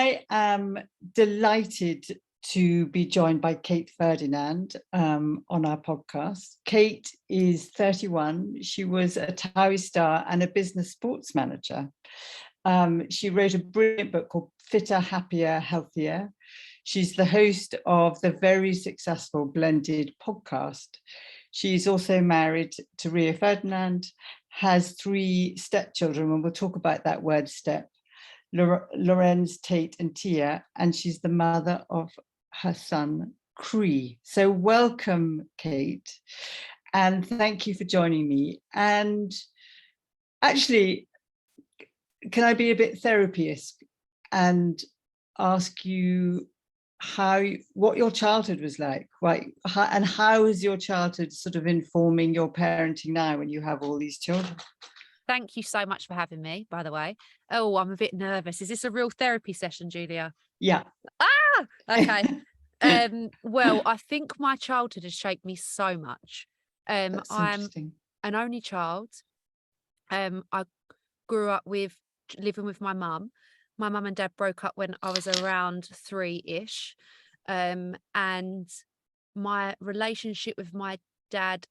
I am delighted to be joined by Kate Ferdinand on our podcast. Kate is 31. She was a TOWIE star and a business sports manager. She wrote a brilliant book called Fitter, Happier, Healthier. She's the host of the very successful Blended podcast. She's also married to Rio Ferdinand, has 3 stepchildren, and we'll talk about that word step, Lorenz, Tate and Tia, and she's the mother of her son, Cree. So welcome, Kate, and thank you for joining me. And actually, can I be a bit therapist and ask you what your childhood was like, right? And how is your childhood sort of informing your parenting now when you have all these children? Thank you so much for having me, by the way. Oh, I'm a bit nervous. Is this a real therapy session, Julia? Yeah. Okay. Well, I think my childhood has shaped me so much. That's I'm interesting. an only child. I grew up living with my mum. My mum and dad broke up when I was around 3-ish. And my relationship with my dad,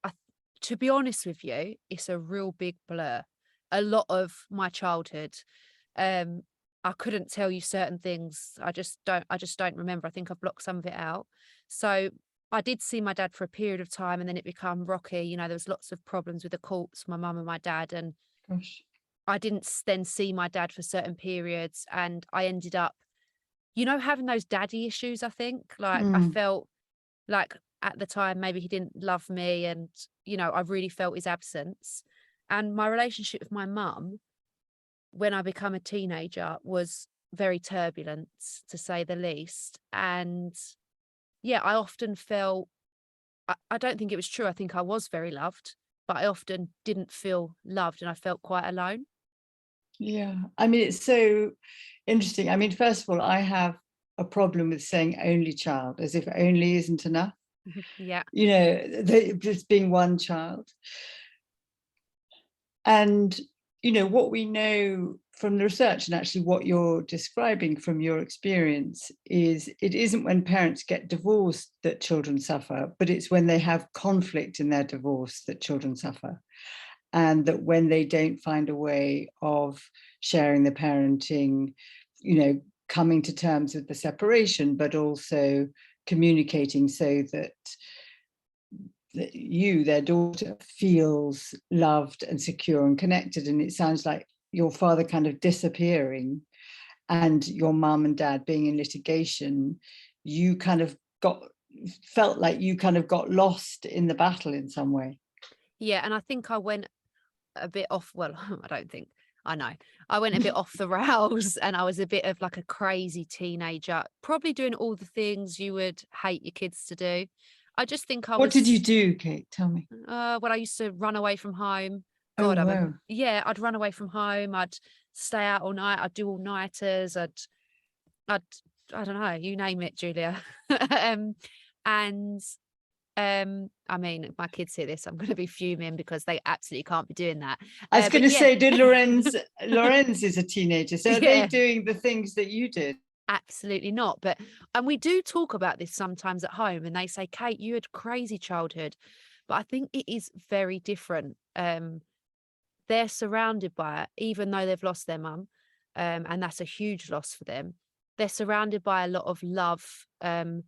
to be honest with you, it's a real big blur. A lot of my childhood, I couldn't tell you certain things. I just don't remember. I think I've blocked some of it out. So I did see my dad for a period of time, and then it became rocky. You know, there was lots of problems with the courts, my mum and my dad, and Gosh. I didn't then see my dad for certain periods, and I ended up, having those daddy issues. I think, like, I felt like at the time maybe he didn't love me, and I really felt his absence. And my relationship with my mum when I became a teenager was very turbulent, to say the least. And yeah, I often felt, I don't think it was true, I think I was very loved, but I often didn't feel loved, and I felt quite alone. Yeah, I mean, it's so interesting. I mean, first of all, I have a problem with saying only child, as if only isn't enough. Yeah. Just being one child. And, what we know from the research, and actually what you're describing from your experience, is it isn't when parents get divorced that children suffer, but it's when they have conflict in their divorce that children suffer. And that when they don't find a way of sharing the parenting, coming to terms with the separation, but also communicating so that their daughter, feels loved and secure and connected. And it sounds like your father kind of disappearing and your mum and dad being in litigation, you kind of felt like you kind of got lost in the battle in some way. Yeah, and I think I went a bit off. Well, I know I went a bit off the rails, and I was a bit of like a crazy teenager, probably doing all the things you would hate your kids to do. I just think What did you do, Kate? Tell me. When I used to run away from home. Oh, God, wow. I'd run away from home. I'd stay out all night. I'd do all-nighters. I don't know, you name it, Julia. And I mean, my kids hear this, I'm going to be fuming because they absolutely can't be doing that. I was going to say, did Lorenz is a teenager, so are Yeah. they doing the things that you did? Absolutely not. And we do talk about this sometimes at home, and they say, Kate, you had crazy childhood. But I think it is very different. They're surrounded by it, even though they've lost their mum, and that's a huge loss for them. They're surrounded by a lot of love, and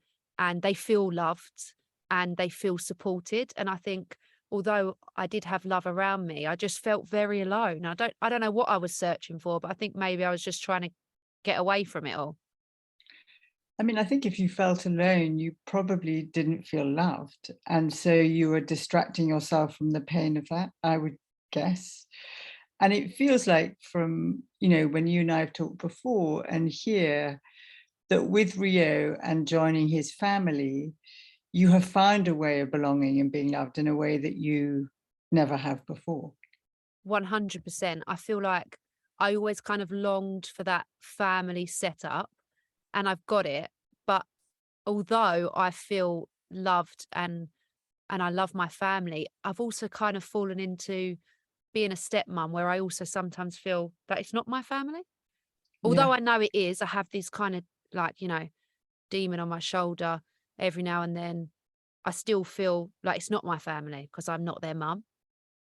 they feel loved and they feel supported. And I think, although I did have love around me, I just felt very alone. I don't know what I was searching for, but I think maybe I was just trying to get away from it all. I mean, I think if you felt alone, you probably didn't feel loved. And so you were distracting yourself from the pain of that, I would guess. And it feels like from, when you and I have talked before and here, that with Rio and joining his family, you have found a way of belonging and being loved in a way that you never have before. 100%. I feel like I always kind of longed for that family setup, and I've got it. But although I feel loved and I love my family, I've also kind of fallen into being a stepmom where I also sometimes feel that it's not my family. although Yeah. I know it is, I have this kind of like, demon on my shoulder every now and then. I still feel like it's not my family because I'm not their mum.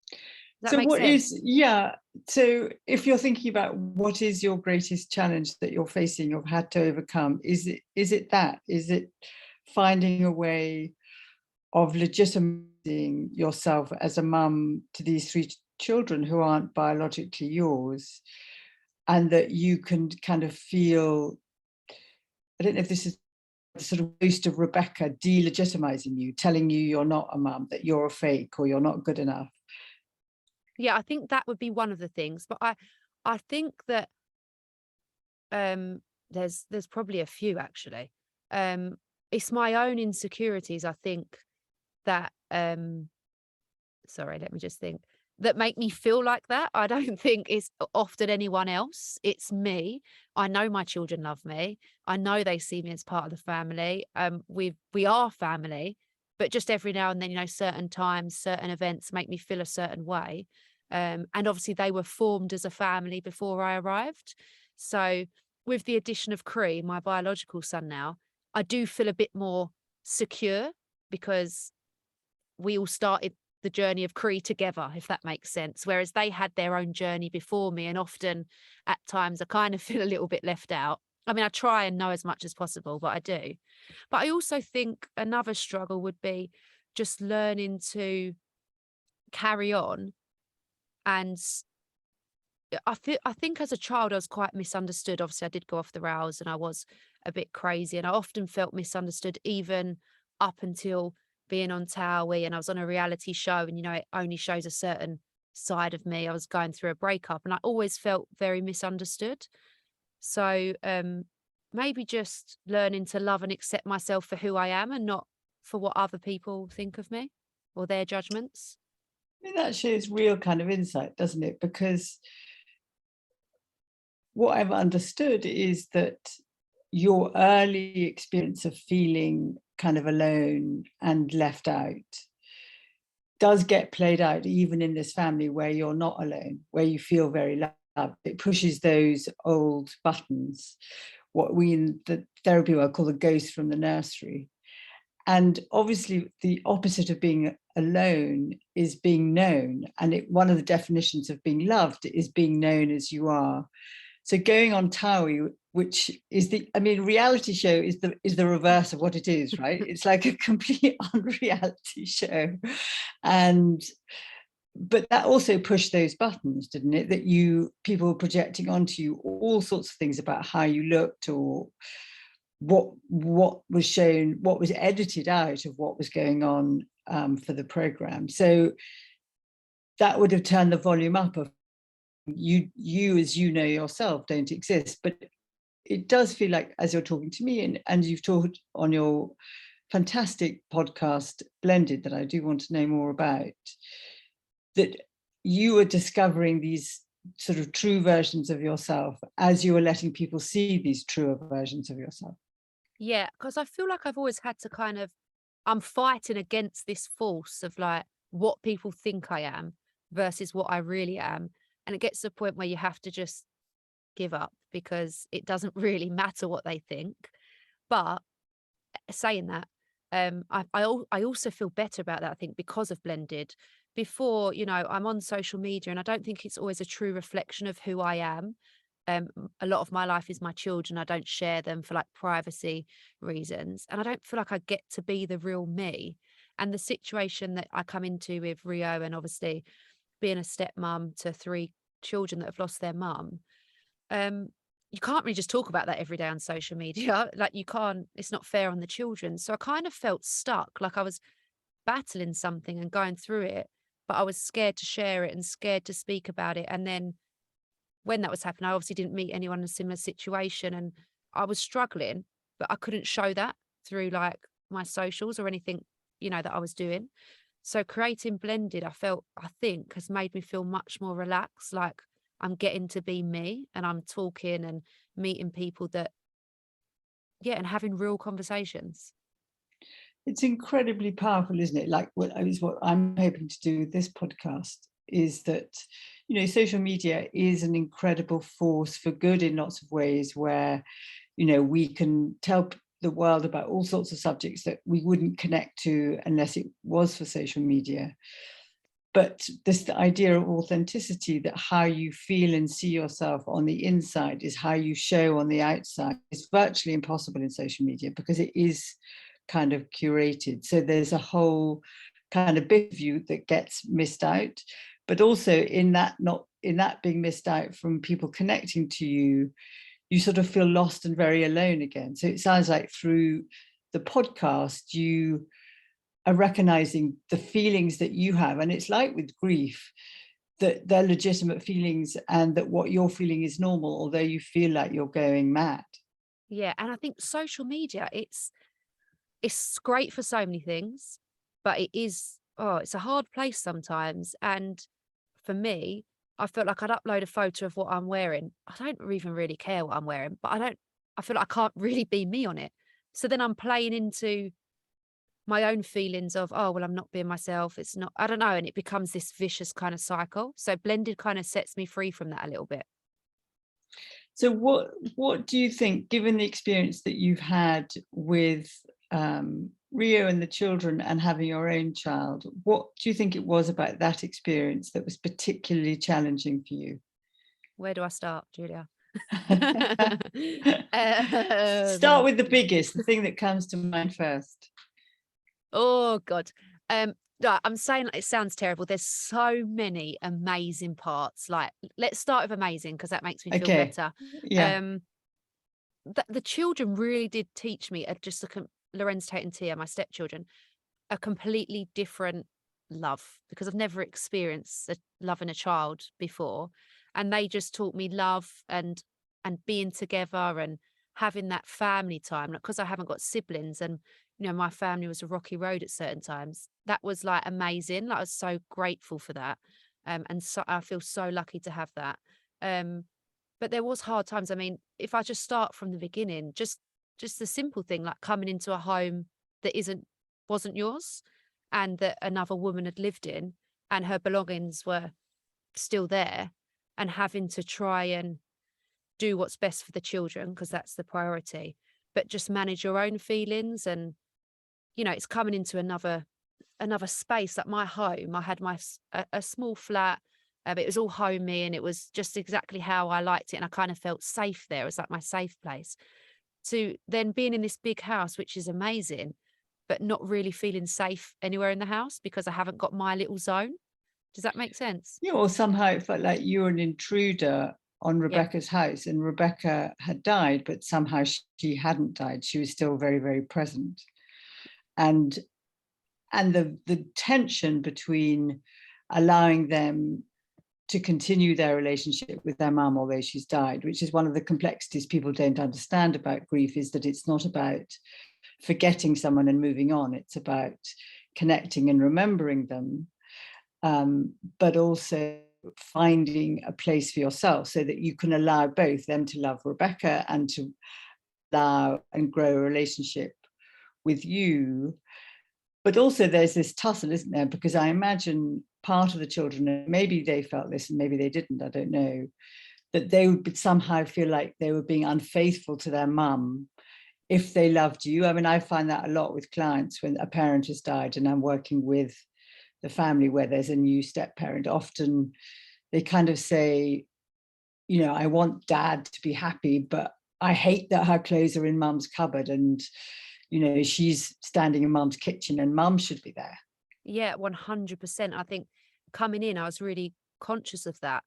Does that So make what sense? is, yeah, so if you're thinking about what is your greatest challenge that you're facing, you've had to overcome, is it finding a way of legitimizing yourself as a mum to these three children who aren't biologically yours, and that you can kind of feel, I don't know if this is the sort of ghost of Rebecca delegitimizing you, telling you you're not a mum, that you're a fake or you're not good enough. Yeah, I think that would be one of the things. But I think that um there's probably a few actually. Um it's my own insecurities, I think, that sorry, let me just think, that make me feel like that. I don't think it's often anyone else. It's me. I know my children love me. I know they see me as part of the family. We are family, but just every now and then, certain times, certain events make me feel a certain way. And obviously they were formed as a family before I arrived. So with the addition of Cree, my biological son now, I do feel a bit more secure because we all started the journey of Cree together, if that makes sense. Whereas they had their own journey before me, and often at times I kind of feel a little bit left out. I mean, I try and know as much as possible, but I do. But I also think another struggle would be just learning to carry on. And I think as a child I was quite misunderstood. Obviously, I did go off the rails and I was a bit crazy, and I often felt misunderstood even up until being on Towie, and I was on a reality show, and it only shows a certain side of me. I was going through a breakup and I always felt very misunderstood. So maybe just learning to love and accept myself for who I am and not for what other people think of me or their judgments. I mean, that shows real kind of insight, doesn't it? Because what I've understood is that your early experience of feeling kind of alone and left out does get played out even in this family where you're not alone, where you feel very loved. It pushes those old buttons, what we in the therapy world call the ghost from the nursery. And obviously, the opposite of being alone is being known. And one of the definitions of being loved is being known as you are. So going on Towie, which is reality show is the reverse of what it is, right? It's like a complete unreality show. And but that also pushed those buttons, didn't it? That people were projecting onto you all sorts of things about how you looked, or what was shown, what was edited out of what was going on for the program. So that would have turned the volume up of you as you know yourself don't exist. But it does feel like, as you're talking to me, and you've talked on your fantastic podcast Blended, that I do want to know more about, that you are discovering these sort of true versions of yourself as you are letting people see these truer versions of yourself. Yeah, because I feel like I've always had to I'm fighting against this force of like what people think I am versus what I really am. And it gets to the point where you have to just give up because it doesn't really matter what they think. But saying that, I also feel better about that, I think, because of Blended. Before, I'm on social media and I don't think it's always a true reflection of who I am. A lot of my life is my children. I don't share them for like privacy reasons. And I don't feel like I get to be the real me. And the situation that I come into with Rio, and obviously being a stepmom to three children that have lost their mum, um, you can't really just talk about that every day on social media. Like you can't, it's not fair on the children. So I kind of felt stuck, like I was battling something and going through it, but I was scared to share it and scared to speak about it. And then when that was happening, I obviously didn't meet anyone in a similar situation and I was struggling, but I couldn't show that through like my socials or anything, that I was doing. So creating Blended, I think has made me feel much more relaxed. Like I'm getting to be me and I'm talking and meeting people that, yeah, and having real conversations. It's incredibly powerful, isn't it? Like what I'm hoping to do with this podcast is that, social media is an incredible force for good in lots of ways, where, we can tell the world about all sorts of subjects that we wouldn't connect to unless it was for social media. But this idea of authenticity, that how you feel and see yourself on the inside is how you show on the outside, is virtually impossible in social media because it is kind of curated. So there's a whole kind of bit of you that gets missed out. But also in that being missed out from people connecting to you, you sort of feel lost and very alone again. So it sounds like through the podcast, you are recognizing the feelings that you have. And it's like with grief, that they're legitimate feelings and that what you're feeling is normal, although you feel like you're going mad. Yeah, and I think social media, it's great for so many things, but it's a hard place sometimes. And for me, I felt like I'd upload a photo of what I'm wearing. I don't even really care what I'm wearing, but I feel like I can't really be me on it. So then I'm playing into my own feelings of, oh, well, I'm not being myself. It's not, I don't know. And it becomes this vicious kind of cycle. So blended kind of sets me free from that a little bit. So what do you think, given the experience that you've had with Rio and the children and having your own child, what do you think it was about that experience that was particularly challenging for you? Where do I start, Julia? Start um, with the biggest, the thing that comes to mind first. oh God. No, I'm saying it sounds terrible. There's so many amazing parts. Like, let's start with amazing because that makes me feel Okay. better. Yeah. Um, the children really did teach me Lorenz, Tate, and Tia, my stepchildren, a completely different love because I've never experienced loving a child before, and they just taught me love and being together and having that family time. Because I haven't got siblings, and my family was a rocky road at certain times. That was like amazing. Like, I was so grateful for that, and so I feel so lucky to have that. Um, but there was hard times. I mean, if I just start from the beginning, just the simple thing like coming into a home that wasn't yours and that another woman had lived in and her belongings were still there, and having to try and do what's best for the children because that's the priority, but just manage your own feelings. And it's coming into another space. Like my home, I had a small flat. It was all homey and it was just exactly how I liked it, and I kind of felt safe there. It was like my safe place. To then being in this big house, which is amazing, but not really feeling safe anywhere in the house because I haven't got my little zone. Does that make sense? Yeah, or somehow it felt like you were an intruder on Yeah. Rebecca's house, and Rebecca had died, but somehow she hadn't died. She was still very, very present. And the tension between allowing them to continue their relationship with their mum, although she's died, which is one of the complexities people don't understand about grief, is that it's not about forgetting someone and moving on. It's about connecting and remembering them, but also finding a place for yourself so that you can allow both them to love Rebecca and to allow and grow a relationship with you. But also there's this tussle, isn't there? Because I imagine part of the children, and maybe they felt this and maybe they didn't, I don't know, that they would somehow feel like they were being unfaithful to their mum if they loved you. I mean, I find that a lot with clients when a parent has died and I'm working with the family where there's a new step parent. Often they kind of say, I want dad to be happy, but I hate that her clothes are in mum's cupboard and, she's standing in mum's kitchen and mum should be there. Yeah, 100%. I think coming in, I was really conscious of that.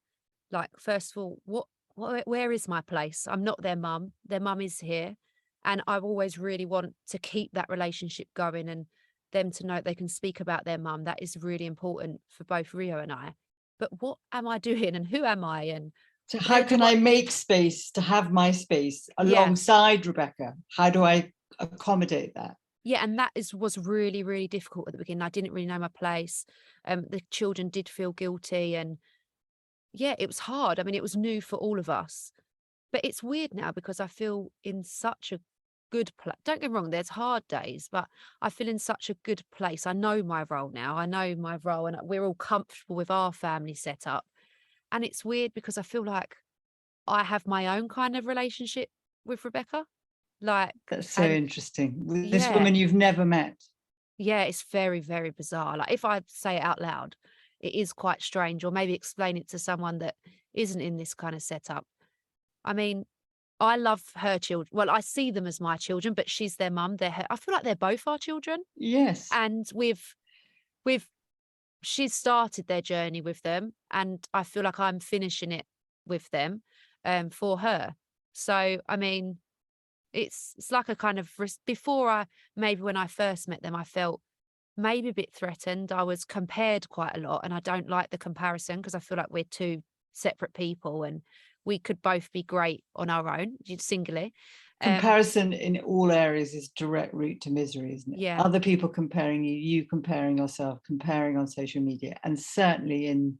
Like, first of all, where is my place? I'm not their mum. Their mum is here. And I always really want to keep that relationship going and them to know they can speak about their mum. That is really important for both Rio and I. But what am I doing and who am I? And So how where do can I, I make space to have my space yeah. alongside Rebecca? How do I accommodate that? Yeah, and was really, really difficult at the beginning. I didn't really know my place. The children did feel guilty, and yeah, it was hard. I mean, it was new for all of us. But it's weird now because I feel in such a good place. Don't get me wrong, there's hard days, but I feel in such a good place. I know my role now. I know my role, and we're all comfortable with our family setup. And it's weird because I feel like I have my own kind of relationship with Rebecca. Like, That's so and interesting. With this yeah, woman you've never met. yeah, it's very, very bizarre. Like, if I say it out loud, it is quite strange, or maybe explain it to someone that isn't in this kind of setup. I mean, I love her children. Well, I see them as my children, but she's their mum. I feel like they're both our children. Yes. And with she's started their journey with them, and I feel like I'm finishing it with them, for her. So, I mean, it's like a kind of before I maybe when I first met them, I felt maybe a bit threatened. I was compared quite a lot, and I don't like the comparison because I feel like we're two separate people and we could both be great on our own, singly. Um, Comparison in all areas is direct route to misery, isn't it? yeah, Other people comparing you, you comparing yourself, comparing on social media, and certainly in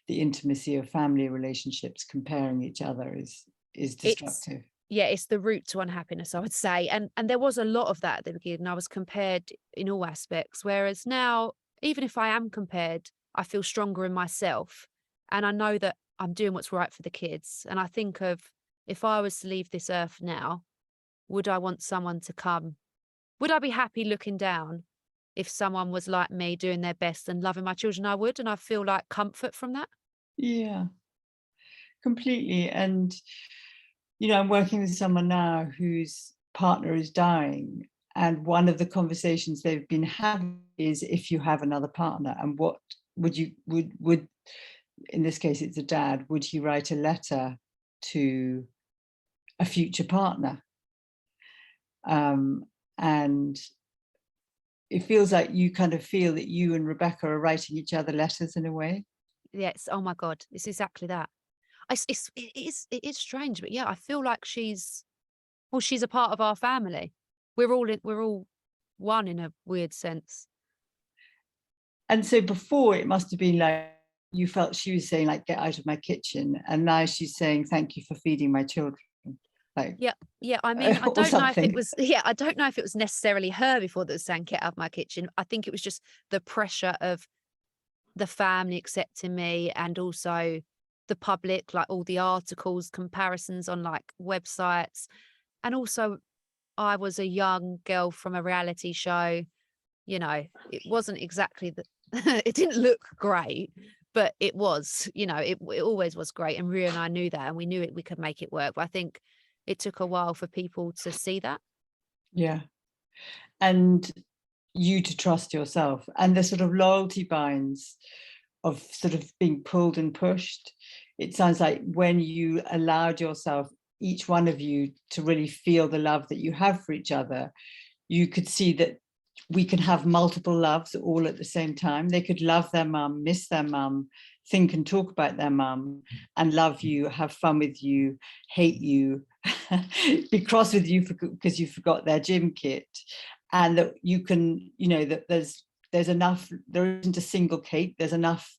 the intimacy of family relationships, comparing each other is it's destructive. yeah, it's the route to unhappiness, I would say. And there was a lot of that at the beginning. I was compared in all aspects. Whereas now, even if I am compared, I feel stronger in myself. And I know that I'm doing what's right for the kids. And I think of, if I was to leave this earth now, would I want someone to come? Would I be happy looking down if someone was like me, doing their best and loving my children? I would. And I feel like comfort from that. Yeah, completely. And I'm working with someone now whose partner is dying, and one of the conversations they've been having is, if you have another partner, and what would you would in this case it's a dad, would he write a letter to a future partner? And it feels like you kind of feel that you and Rebecca are writing each other letters in a way. Yes. Oh my God. It's exactly that. It is strange, but yeah, I feel like she's a part of our family. We're all one in a weird sense. And so before, it must have been like you felt she was saying, like, get out of my kitchen, and now she's saying, thank you for feeding my children, like, Yeah, yeah. I mean, I or don't know if it something. was yeah, I don't know if it was necessarily her before that was saying get out of my kitchen. I think it was just the pressure of the family accepting me, and also the public, like all the articles, comparisons on like websites. And also I was a young girl from a reality show. It wasn't exactly the it didn't look great, but it was, it always was great. And Ria and I knew that, and we knew we could make it work. But I think it took a while for people to see that. Yeah. And you to trust yourself, and the sort of loyalty binds of sort of being pulled and pushed. It sounds like when you allowed yourself, each one of you, to really feel the love that you have for each other, you could see that we can have multiple loves all at the same time. They could love their mum, miss their mum, think and talk about their mum, and love you, have fun with you, hate you, be cross with you because you forgot their gym kit. And that you can, that there's enough, there isn't a single Kate, there's enough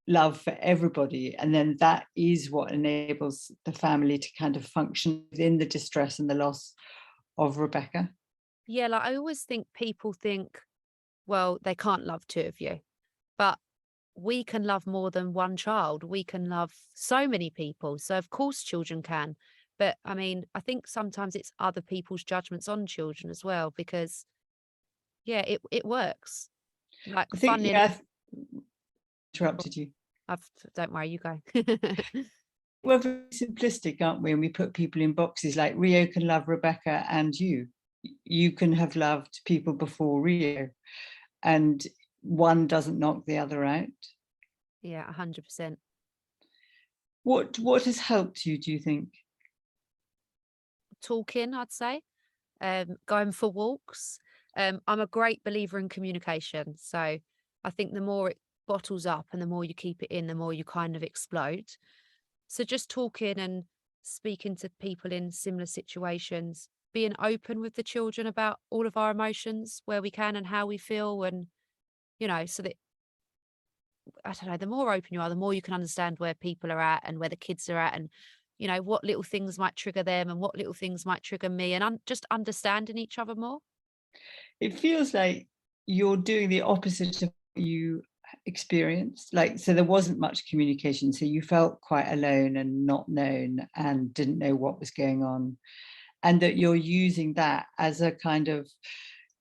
love for everybody. And then that is what enables the family to kind of function within the distress and the loss of Rebecca. Yeah, like I always think people think, well, they can't love two of you, but we can love more than one child. We can love so many people. So of course children can. But I mean, I think sometimes it's other people's judgments on children as well, because yeah, it works. Like I think, funny, yeah, I interrupted you. don't worry, you go. We're very simplistic, aren't we? And we put people in boxes like Rio can love Rebecca and you. You can have loved people before Rio, and one doesn't knock the other out. Yeah, 100%. What has helped you, do you think? Talking, I'd say, going for walks. I'm a great believer in communication. So I think the more it bottles up and the more you keep it in, the more you kind of explode. So just talking and speaking to people in similar situations, being open with the children about all of our emotions where we can and how we feel. And, so that, I don't know, the more open you are, the more you can understand where people are at and where the kids are at, and, what little things might trigger them and what little things might trigger me, and just understanding each other more. It feels like you're doing the opposite of what you experienced? Like, so there wasn't much communication, so you felt quite alone and not known and didn't know what was going on, and that you're using that as a kind of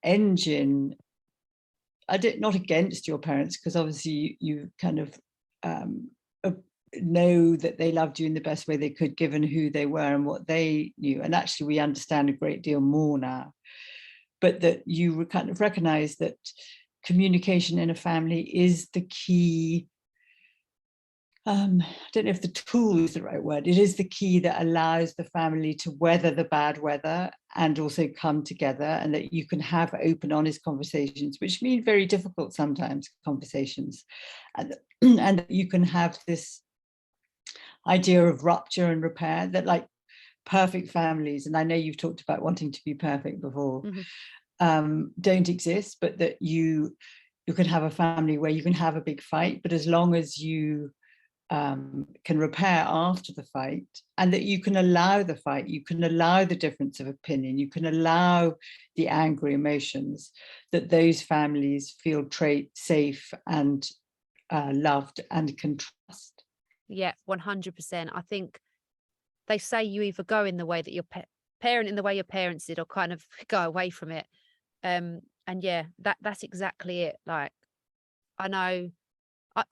engine. Not against your parents, because obviously you kind of uh, know that they loved you in the best way they could, given who they were and what they knew. And actually, we understand a great deal more now. But that you kind of recognize that communication in a family is the key. I don't know if the tool is the right word. It is the key that allows the family to weather the bad weather and also come together, and that you can have open, honest conversations, which mean very difficult sometimes conversations, and and you can have this idea of rupture and repair that, like, perfect families, and I know you've talked about wanting to be perfect before, don't exist, but that you can have a family where you can have a big fight, but as long as you can repair after the fight, and that you can allow the fight, you can allow the difference of opinion, you can allow the angry emotions, that those families feel safe and loved and can trust. Yeah, 100%. I think they say you either go in the way that your parent in the way your parents did, or kind of go away from it. And yeah, that's exactly it. Like, I know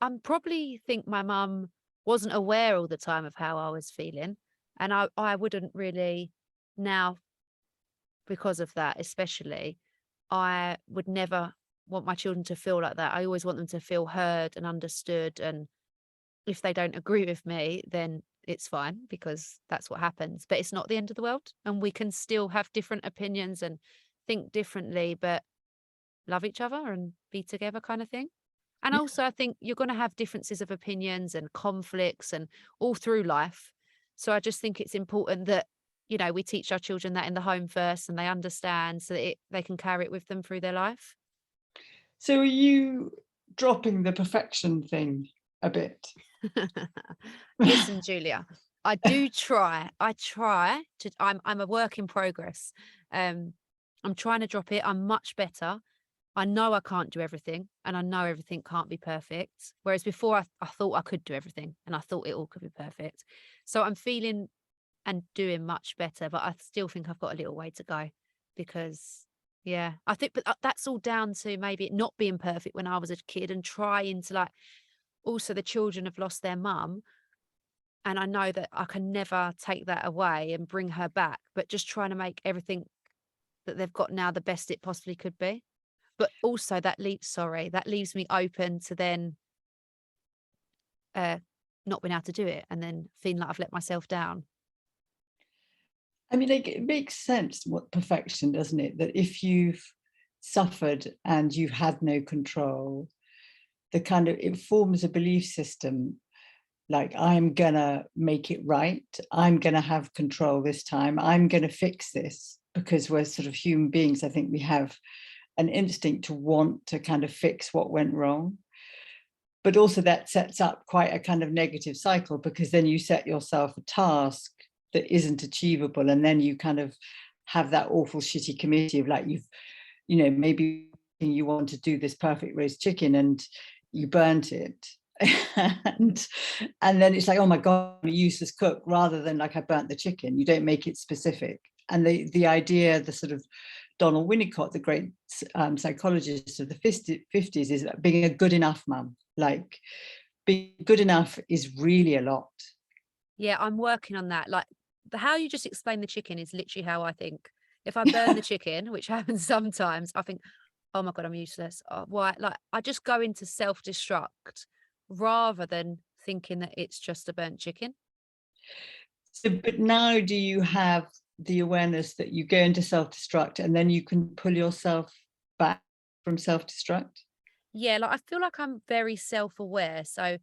I'm probably think my mum wasn't aware all the time of how I was feeling. And I wouldn't really now, because of that, especially, I would never want my children to feel like that. I always want them to feel heard and understood. And if they don't agree with me, then it's fine, because that's what happens. But it's not the end of the world. And we can still have different opinions and think differently, but love each other and be together, kind of thing. And Yeah. also, I think you're going to have differences of opinions and conflicts and all through life. So I just think it's important that, we teach our children that in the home first, and they understand, so that they can carry it with them through their life. So are you dropping the perfection thing a bit? Listen, Julia, I do try. I try to. I'm a work in progress. Um, I'm trying to drop it. I'm much better. I know I can't do everything, and I know everything can't be perfect. Whereas before, I thought I could do everything, and I thought it all could be perfect. So I'm feeling and doing much better, but I still think I've got a little way to go, because, yeah, I think, but that's all down to maybe it not being perfect when I was a kid, and trying to, like, also the children have lost their mum, and I know that I can never take that away and bring her back, but just trying to make everything that they've got now the best it possibly could be. But also that leaves me open to then uh not being able to do it, and then feeling like I've let myself down. I mean, like, it makes sense what perfection, doesn't it? That if you've suffered and you've had no control, it forms a belief system, like, I'm gonna make it right, I'm gonna have control this time, I'm gonna fix this, because we're sort of human beings. I think we have an instinct to want to kind of fix what went wrong. But also that sets up quite a kind of negative cycle, because then you set yourself a task that isn't achievable, and then you kind of have that awful shitty committee of, like, maybe you want to do this perfect roast chicken and you burnt it. and and then it's like, oh my god, I'm a useless cook, rather than, like, I burnt the chicken. You don't make it specific. And the idea, the sort of Donald Winnicott, the great psychologist of the 50s, is that being a good enough mum, like, being good enough is really a lot. Yeah, I'm working on that. Like, how you just explained the chicken is literally how I think. If I burn the chicken, which happens sometimes, I think, oh my God, I'm useless. Oh, why? Like, I just go into self-destruct rather than thinking that it's just a burnt chicken. So, but now do you have the awareness that you go into self-destruct and then you can pull yourself back from self-destruct? Yeah, like, I feel like I'm very self-aware. So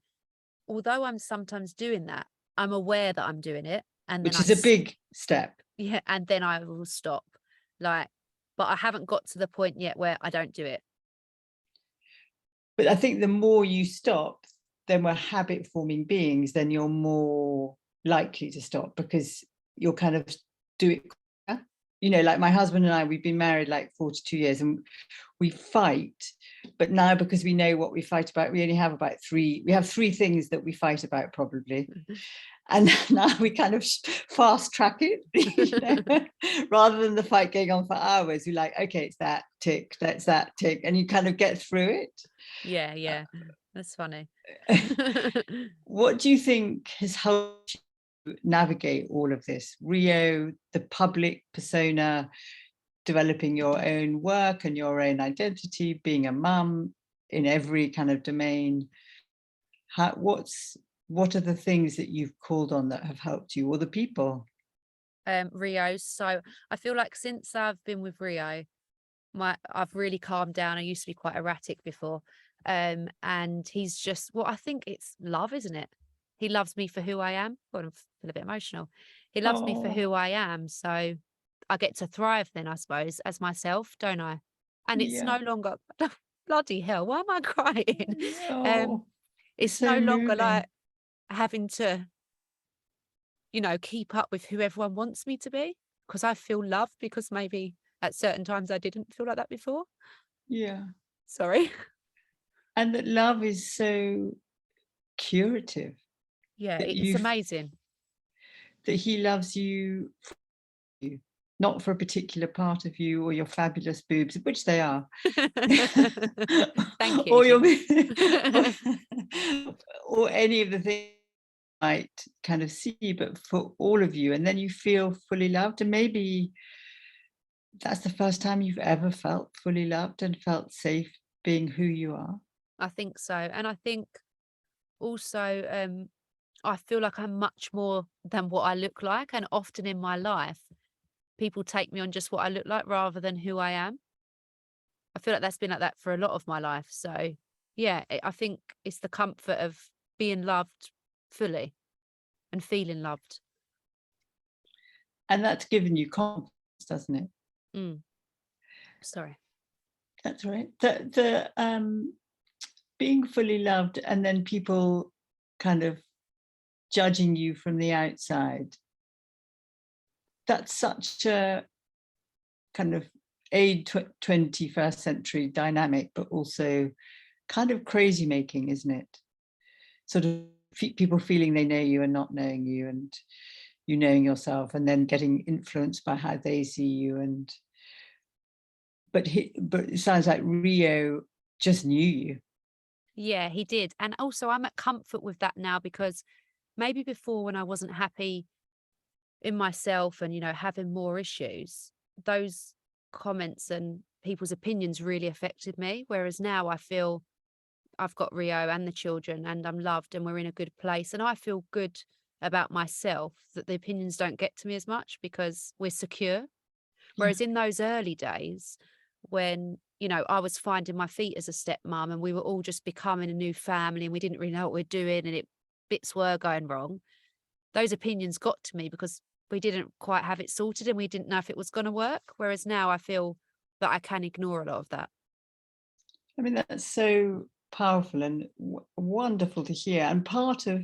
although I'm sometimes doing that, I'm aware that I'm doing it. And then Which is a big step. yeah, and then I will stop. Like, but I haven't got to the point yet where I don't do it. But I think the more you stop, then we're habit forming beings, then you're more likely to stop, because you'll kind of do it quicker. you know, like my husband and I, we've been married like 42 years and we fight, but now because we know what we fight about, we only have about we have three things that we fight about probably. And now we kind of fast track it, you know? Rather than the fight going on for hours. You're like, okay, it's that tick, that's that tick, and you kind of get through it. Yeah, that's funny. What do you think has helped you navigate all of this? Rio, the public persona, developing your own work and your own identity, being a mum in every kind of domain. What are the things that you've called on that have helped you, or the people? Rio. So I feel like since I've been with Rio, I've really calmed down. I used to be quite erratic before. And he's just, well, I think it's love, isn't it? He loves me for who I am. God, I feel a bit emotional. He loves me for Oh, who I am. So I get to thrive then, I suppose, as myself, don't I? And it's yeah. no longer bloody hell, why am I crying? Um, Oh, it's it's so no longer moving. like having to, keep up with who everyone wants me to be because I feel loved because maybe at certain times I didn't feel like that before. Yeah. Sorry. And that love is so curative, Yeah, that it's amazing. that he loves you, not for a particular part of you or your fabulous boobs, which they are, Thank you. or your or any of the things you might kind of see, but for all of you, and then you feel fully loved. And maybe that's the first time you've ever felt fully loved and felt safe being who you are. I think so. And I think also I feel like I'm much more than what I look like. And often in my life, people take me on just what I look like rather than who I am. I feel like that's been like that for a lot of my life. So yeah, I think it's the comfort of being loved fully and feeling loved. And that's given you confidence, doesn't it? Mm, sorry. That's right. The being fully loved and then people kind of judging you from the outside, that's such a kind of 21st century dynamic, but also kind of crazy making, isn't it? Sort of people feeling they know you and not knowing you, and you knowing yourself, and then getting influenced by how they see you. And but it sounds like Rio just knew you. Yeah, he did. And also I'm at comfort with that now because maybe before when I wasn't happy in myself and, having more issues, those comments and people's opinions really affected me. Whereas now I feel I've got Rio and the children and I'm loved and we're in a good place. And I feel good about myself that the opinions don't get to me as much because we're secure. Yeah. Whereas in those early days, when, I was finding my feet as a stepmom and we were all just becoming a new family and we didn't really know what we're doing and bits were going wrong, those opinions got to me because we didn't quite have it sorted and we didn't know if it was going to work. Whereas now I feel that I can ignore a lot of that. I mean, that's so powerful and wonderful to hear. And part of,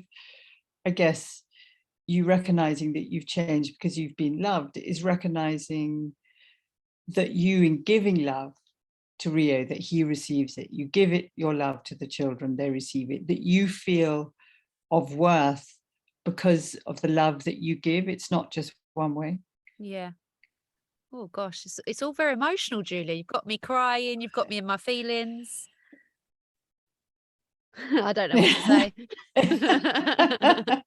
I guess, you recognizing that you've changed because you've been loved is recognizing that you, in giving love to Rio, that he receives it. You give it your love to the children, they receive it, that you feel of worth because of the love that you give. It's not just one way. Yeah. Oh gosh, it's all very emotional, Julie. You've got me crying. You've got me in my feelings. I don't know what to say.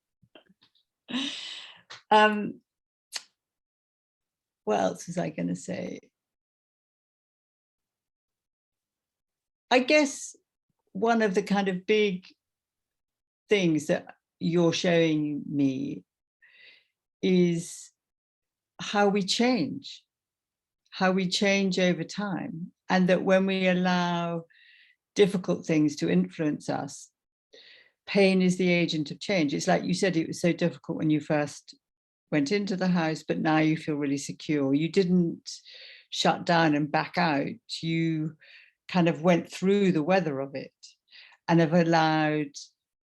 um, what else was I going to say? I guess one of the kind of big things that you're showing me is how we change, over time. And that when we allow difficult things to influence us, pain is the agent of change. It's like you said, it was so difficult when you first went into the house, but now you feel really secure. You didn't shut down and back out. You kind of went through the weather of it and have allowed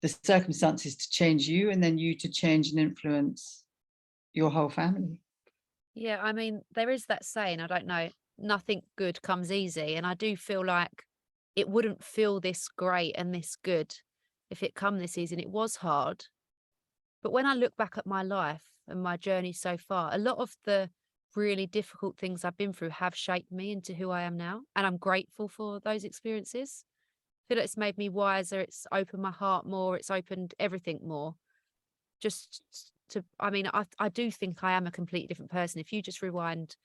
the circumstances to change you and then you to change and influence your whole family. Yeah, I mean, there is that saying, I don't know, nothing good comes easy. And I do feel like it wouldn't feel this great and this good if it come this easy. And it was hard. But when I look back at my life and my journey so far, a lot of the really difficult things I've been through have shaped me into who I am now. And I'm grateful for those experiences. I feel like it's made me wiser. It's opened my heart more. It's opened everything more. Just to, I mean, I do think I am a completely different person. If you just rewind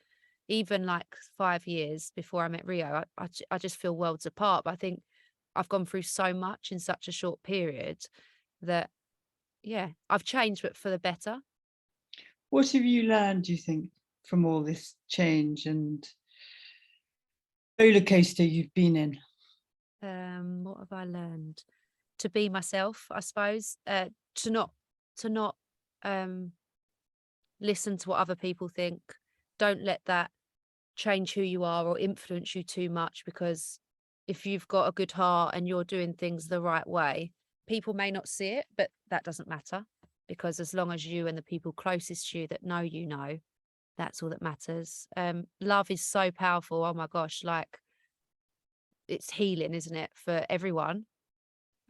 even like 5 years before I met Rio, I just feel worlds apart. But I think I've gone through so much in such a short period that, yeah, I've changed, but for the better. What have you learned, do you think, from all this change and roller coaster you've been in? What have I learned? To be myself, I suppose. To not um, listen to what other people think. Don't let that change who you are or influence you too much, because if you've got a good heart and you're doing things the right way, people may not see it, but that doesn't matter, because as long as you and the people closest to you that know you know, that's all that matters. Love is so powerful. Oh my gosh, like it's healing, isn't it, for everyone?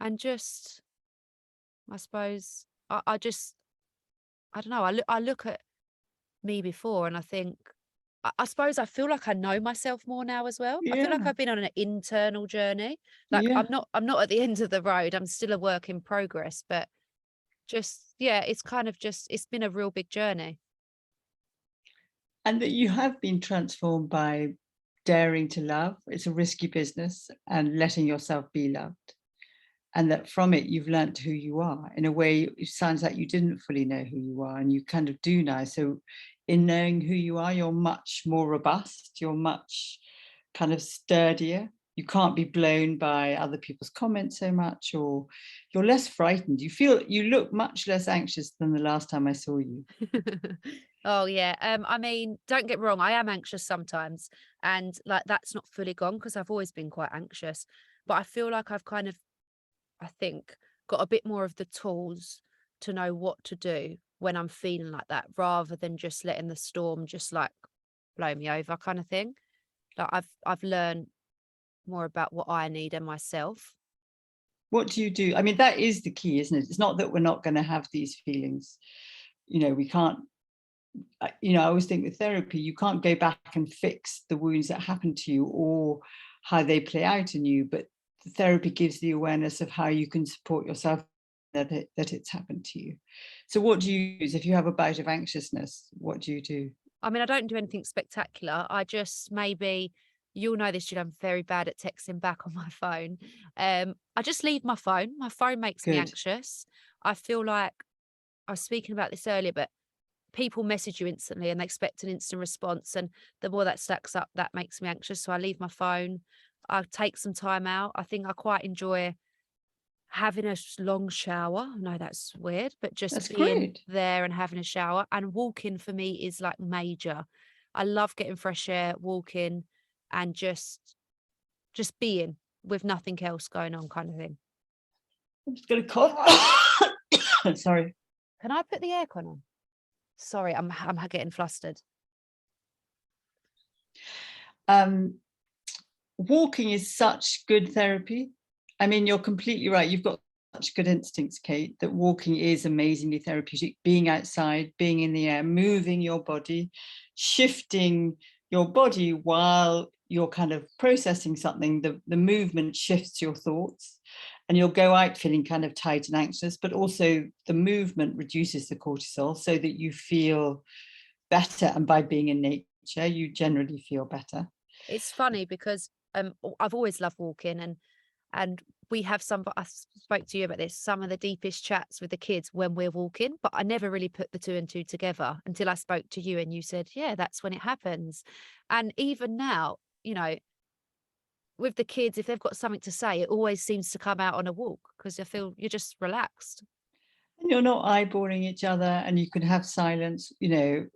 And just, I suppose, I just, I don't know. I look at me before and I think, I suppose I feel like I know myself more now as well. I feel like Yeah, I've been on an internal journey. Like yeah. I'm not at the end of the road. I'm still a work in progress, but just, yeah, it's kind of just, it's been a real big journey. And that you have been transformed by daring to love. It's a risky business, and letting yourself be loved. And that from it, you've learnt who you are. In a way, it sounds like you didn't fully know who you are, and you kind of do now. So, in knowing who you are, you're much more robust, you're much kind of sturdier. You can't be blown by other people's comments so much, or you're less frightened. You look much less anxious than the last time I saw you. Oh yeah. I mean, don't get me wrong, I am anxious sometimes. And like that's not fully gone because I've always been quite anxious. But I feel like I've kind of, I think, got a bit more of the tools to know what to do when I'm feeling like that, rather than just letting the storm just like blow me over kind of thing. Like I've learned more about what I need and myself. What do you do? I mean, that is the key, isn't it? It's not that we're not going to have these feelings. We can't, I always think with therapy, you can't go back and fix the wounds that happened to you or how they play out in you, but the therapy gives the awareness of how you can support yourself that it's happened to you. So what do you use if you have a bout of anxiousness? What do you do? I mean, I don't do anything spectacular. I just maybe, you'll know this, Jude, I'm very bad at texting back on my phone. I just leave my phone. My phone makes me Good. anxious. I feel like I was speaking about this earlier, but people message you instantly and they expect an instant response. And the more that stacks up, that makes me anxious. So I leave my phone. I take some time out. I think I quite enjoy having a long shower. I know that's weird, but just That's being great. there and having a shower, and walking for me is like major. I love getting fresh air, walking, and just being with nothing else going on kind of thing. I'm just going to cough. Sorry. Can I put the aircon on? Sorry, I'm getting flustered. Um, Walking is such good therapy. I mean, you're completely right. You've got such good instincts, Kate, that walking is amazingly therapeutic. Being outside, being in the air, moving your body, shifting your body while you're kind of processing something, the movement shifts your thoughts. And you'll go out feeling kind of tight and anxious, but also the movement reduces the cortisol so that you feel better. And by being in nature, you generally feel better. It's funny because I've always loved walking, and we have some, I spoke to you about this, some of the deepest chats with the kids when we're walking, but I never really put the two and two together until I spoke to you and you said, yeah, that's when it happens. And even now, with the kids, if they've got something to say, it always seems to come out on a walk because I feel you're just relaxed. And you're not eyeballing each other, and you can have silence.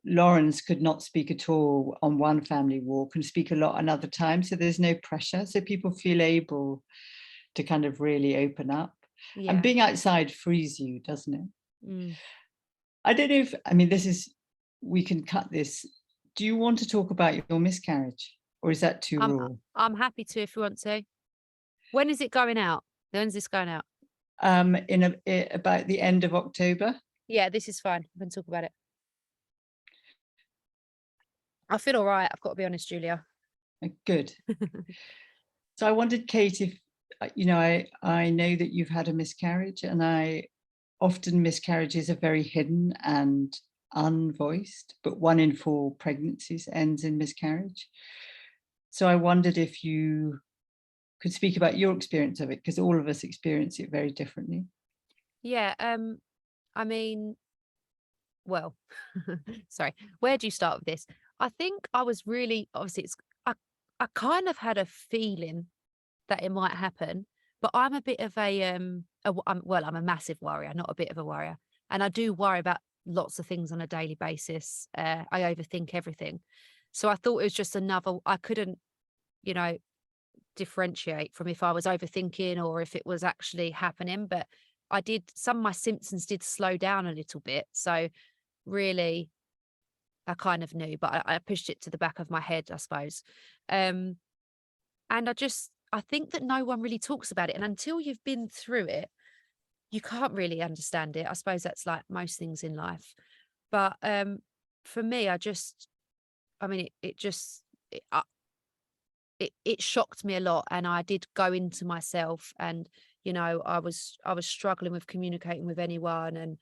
Lawrence could not speak at all on one family walk and speak a lot another time. So there's no pressure. So people feel able to kind of really open up. And Yeah. being outside frees you, doesn't it? Mm. I don't know if, I mean, we can cut this, do you want to talk about your miscarriage, or is that too raw? I'm happy to if you want to. When is it going out? When's this going out? About the end of October. Yeah, this is fine. We can talk about it. I feel all right. I've got to be honest, Julia. Good. So I wondered, Kate, if I know that you've had a miscarriage, and often miscarriages are very hidden and unvoiced, but 1 in 4 pregnancies ends in miscarriage. So I wondered if you could speak about your experience of it, because all of us experience it very differently. Yeah. I mean, well, sorry. Where do you start with this? I think I was really obviously I kind of had a feeling that it might happen, but I'm a bit of I'm a massive worrier, not a bit of a worrier, and I do worry about lots of things on a daily basis. I overthink everything, so I thought it was just another. I couldn't, you know, differentiate from if I was overthinking or if it was actually happening, but some of my symptoms did slow down a little bit, so really I kind of knew, but I pushed it to the back of my head, I suppose. Um, and I think that no one really talks about it. And until you've been through it, you can't really understand it. I suppose that's like most things in life. But for me, I mean, it shocked me a lot. And I did go into myself and, I was struggling with communicating with anyone, and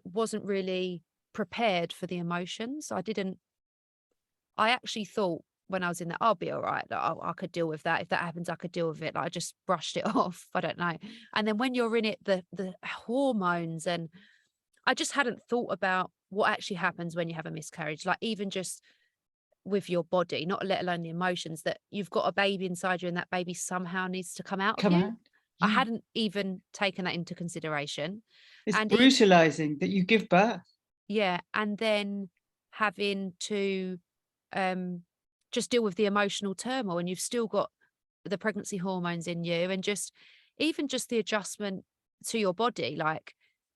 wasn't really prepared for the emotions. I actually thought when I was in that, I'll be all right. That I could deal with that. If that happens, I could deal with it. Like, I just brushed it off. I don't know. And then when you're in it, the hormones, and I just hadn't thought about what actually happens when you have a miscarriage. Like, even just with your body, not let alone the emotions, that you've got a baby inside you and that baby somehow needs to come out of Come you. out. I Yeah. hadn't even taken that into consideration. It's And brutalizing that you give birth. yeah, and then having to um just deal with the emotional turmoil, and you've still got the pregnancy hormones in you, and even just the adjustment to your body. Like,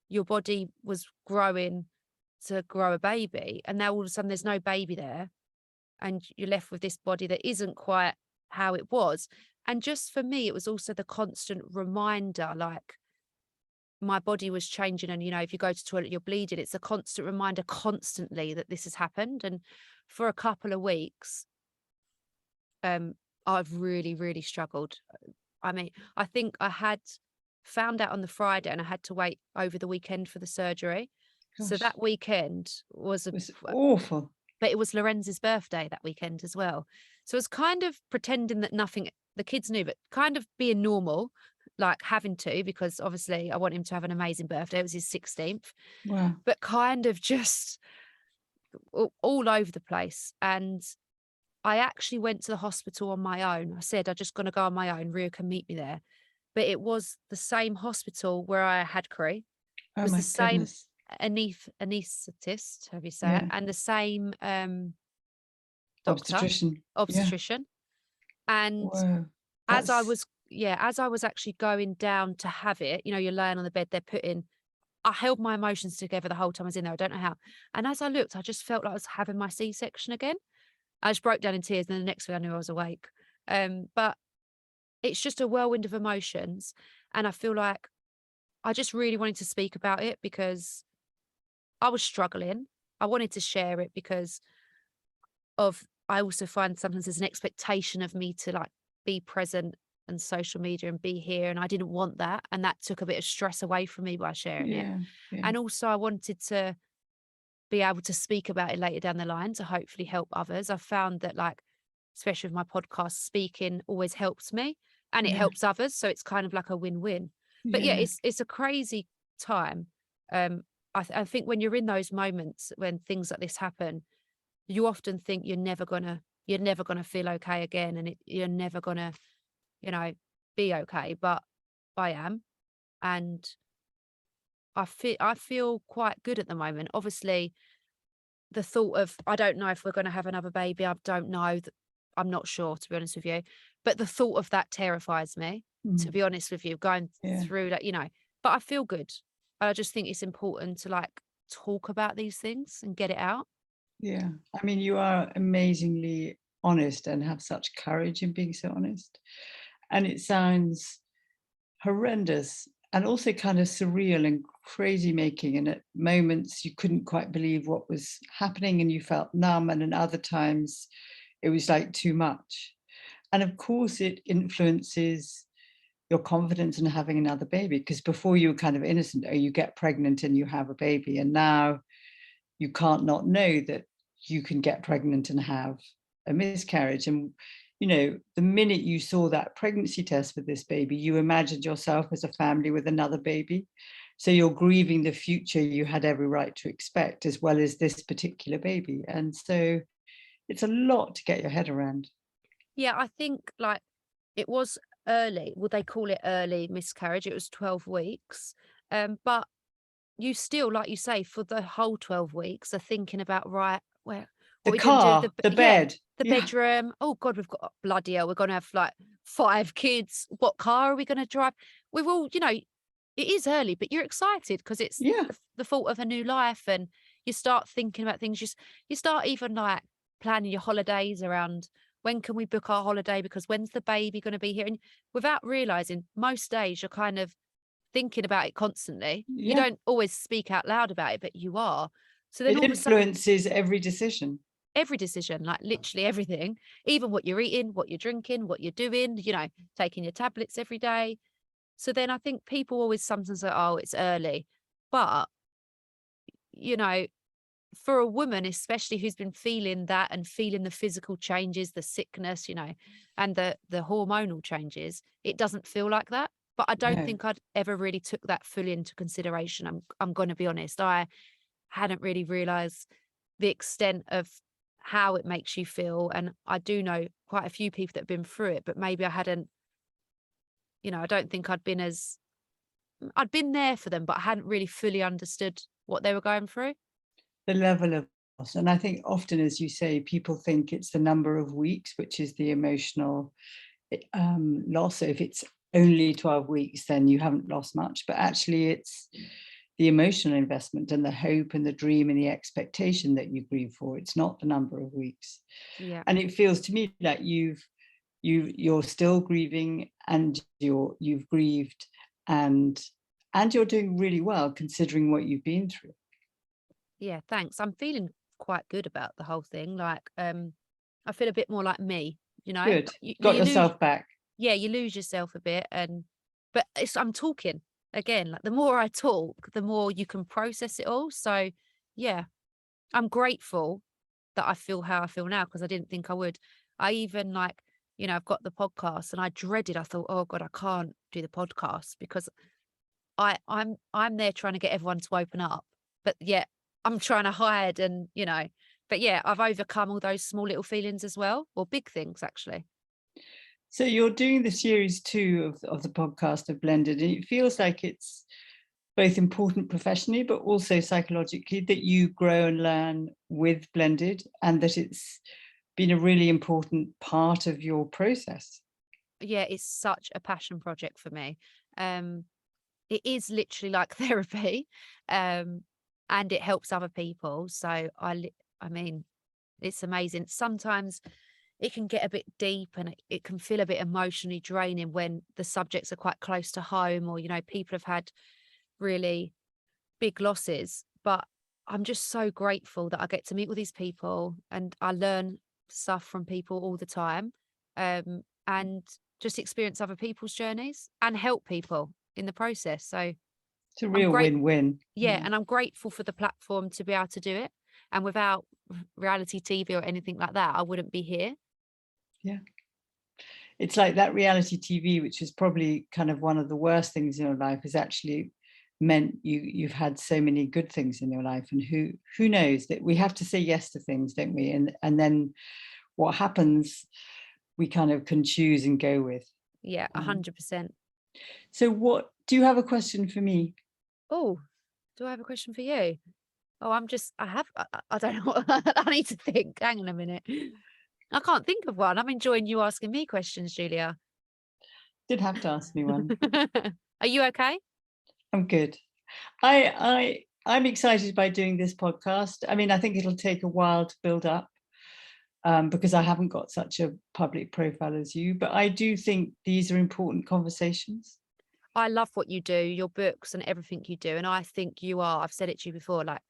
your body was growing to grow a baby, and now all of a sudden there's no baby there, and you're left with this body that isn't quite how it was. And just for me, it was also the constant reminder, like, my body was changing, and if you go to the toilet you're bleeding. It's a constant reminder constantly that this has happened. And for a couple of weeks, um I've really, really struggled. I mean, I think I had found out on the Friday, and I had to wait over the weekend for the surgery. So Gosh, that weekend it was awful. but it was Lorenz's birthday that weekend as well. So it's kind of pretending that nothing, the kids knew, but kind of being normal, like having to, because obviously I want him to have an amazing birthday. It was his 16th, Wow. but kind of just all over the place. And I actually went to the hospital on my own. I said, I'm just going to go on my own. Ria can meet me there. But it was the same hospital where I had Cree. It Oh was the my same goodness. anaesthetist, have you say it, Yeah. and the same doctor, Obstetrician. Yeah. obstetrician. And Whoa. as I That's was, yeah, as I was actually going down to have it, you're laying on the bed, I held my emotions together the whole time I was in there. I don't know how. And as I looked, I just felt like I was having my C-section again. I just broke down in tears, and then the next thing I knew, I was awake. But it's just a whirlwind of emotions. And I feel like I just really wanted to speak about it because I was struggling. I wanted to share it because I also find sometimes there's an expectation of me to, like, be present and social media and be here. And I didn't want that. And that took a bit of stress away from me by sharing it. yeah. Yeah. And also I wanted to be able to speak about it later down the line to hopefully help others. I've found that, like, especially with my podcast, speaking always helps me and it Yeah. helps others. So it's kind of like a win-win. But yeah, Yeah. it's a crazy time. Um, I think when you're in those moments when things like this happen, you often think you're never gonna feel okay again, and you're never gonna, you know, be okay. But I am, and I feel quite good at the moment. Obviously, the thought of, I don't know if we're gonna have another baby. I don't know. I'm not sure, to be honest with you. But the thought of that terrifies me, to Mm. be honest with you, going Yeah. through that. But I feel good. I just think it's important to, like, talk about these things and get it out. Yeah. I mean, you are amazingly honest and have such courage in being so honest. And it sounds horrendous and also kind of surreal and crazy making. And at moments you couldn't quite believe what was happening and you felt numb. And at other times it was like too much. And of course, it influences your confidence in having another baby, because before you were kind of innocent, oh, you get pregnant and you have a baby. And now you can't not know that you can get pregnant and have a miscarriage. And, the minute you saw that pregnancy test for this baby, you imagined yourself as a family with another baby. So you're grieving the future you had every right to expect, as well as this particular baby. And so it's a lot to get your head around. Yeah, I think like it was early. Well, they call it early miscarriage. It was 12 weeks. But you still, like you say, for the whole 12 weeks are thinking about, right, where what The are we gonna do with car, the yeah, bed. the Yeah, bedroom. Oh God, we've got bloody hell, we're gonna have like 5 kids. What car are we gonna drive? We've all, it is early, but you're excited because it's yeah. the thought of a new life and you start thinking about things. You start even like planning your holidays around when can we book our holiday because when's the baby gonna be here? And without realizing, most days you're kind of thinking about it constantly. You Yeah. don't always speak out loud about it, but you are. So then It all of a sudden, influences every decision. every decision, like literally everything, even what you're eating, what you're drinking, what you're doing, taking your tablets every day. So then I think people always sometimes say, oh, it's early. But, you know, for a woman, especially who's been feeling that and feeling the physical changes, the sickness, and the hormonal changes, it doesn't feel like that. But I don't No. think I'd ever really took that fully into consideration. I'm going to be honest. I hadn't really realized the extent of how it makes you feel, and I do know quite a few people that have been through it, but maybe I hadn't. I don't think I'd been there for them, but I hadn't really fully understood what they were going through. The level of loss. And I think often, as you say, people think it's the number of weeks, which is the emotional loss. So if it's only 12 weeks, then you haven't lost much. But actually, it's the emotional investment and the hope and the dream and the expectation that you grieve for. It's not the number of weeks. Yeah. And it feels to me like you're still grieving and you've grieved and you're doing really well considering what you've been through. Yeah, thanks. I'm feeling quite good about the whole thing. Like, I feel a bit more like me, Good. You, Got you lose, yourself back. yeah, you lose yourself a bit, but I'm talking again. Like, the more I talk, the more you can process it all. So, yeah, I'm grateful that I feel how I feel now because I didn't think I would. I even like, I've got the podcast, and I dreaded. I thought, oh God, I can't do the podcast because I'm there trying to get everyone to open up, but yet I'm trying to hide but yeah, I've overcome all those small little feelings as well, or big things actually. So you're doing the series 2 of the podcast of Blended, and it feels like it's both important professionally, but also psychologically, that you grow and learn with Blended, and that it's been a really important part of your process. Yeah, it's such a passion project for me. Um, it is literally like therapy, um, and it helps other people. So I mean, it's amazing. Sometimes it can get a bit deep and it can feel a bit emotionally draining when the subjects are quite close to home or, people have had really big losses. But I'm just so grateful that I get to meet with these people and I learn stuff from people all the time, and just experience other people's journeys and help people in the process. So It's a I'm real great. win-win. Yeah. Yeah. And I'm grateful for the platform to be able to do it. And without reality TV or anything like that, I wouldn't be here. Yeah. It's like that reality TV, which is probably kind of one of the worst things in your life, has actually meant you've had so many good things in your life. And who knows, that we have to say yes to things, don't we? And then what happens, we kind of can choose and go with. Yeah, Um, 100%. so what do you have a question for me? Oh, do I have a question for you? Oh, I don't know what, I need to think. Hang on a minute. I can't think of one. I'm enjoying you asking me questions, Julia. Did have to ask me one. Are you okay? I'm good. I I'm excited by doing this podcast. I mean, I think it'll take a while to build up because I haven't got such a public profile as you, but I do think these are important conversations. I love what you do, your books and everything you do. And I think you are, I've said it to you before, like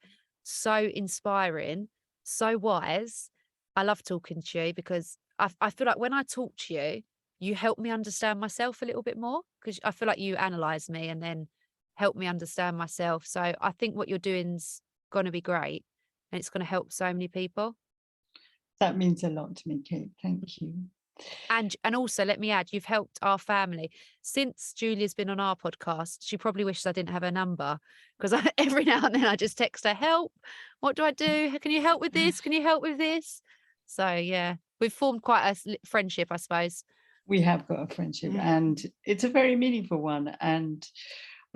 so inspiring, so wise. I love talking to you because I feel like when I talk to you, you help me understand myself a little bit more because I feel like you analyze me and then help me understand myself. So I think what you're doing's going to be great and it's going to help so many people. That means a lot to me, Kate. Thank you. And also let me add, you've helped our family. Since Julia's been on our podcast, she probably wishes I didn't have her number because every now and then I just text her, help, what do I do? Can you help with this? Can you help with this? So yeah, we've formed quite a friendship, I suppose. We have got a friendship and it's a very meaningful one. And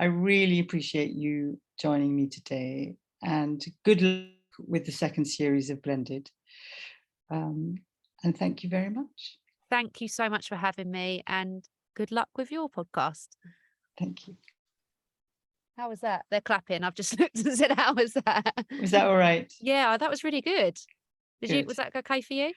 I really appreciate you joining me today, and good luck with the second series of Blended. And thank you very much. Thank you so much for having me and good luck with your podcast. Thank you. How was that? They're clapping. I've just looked and said, how was that? Was that all right? Yeah, that was really good. Was Good. that okay for you?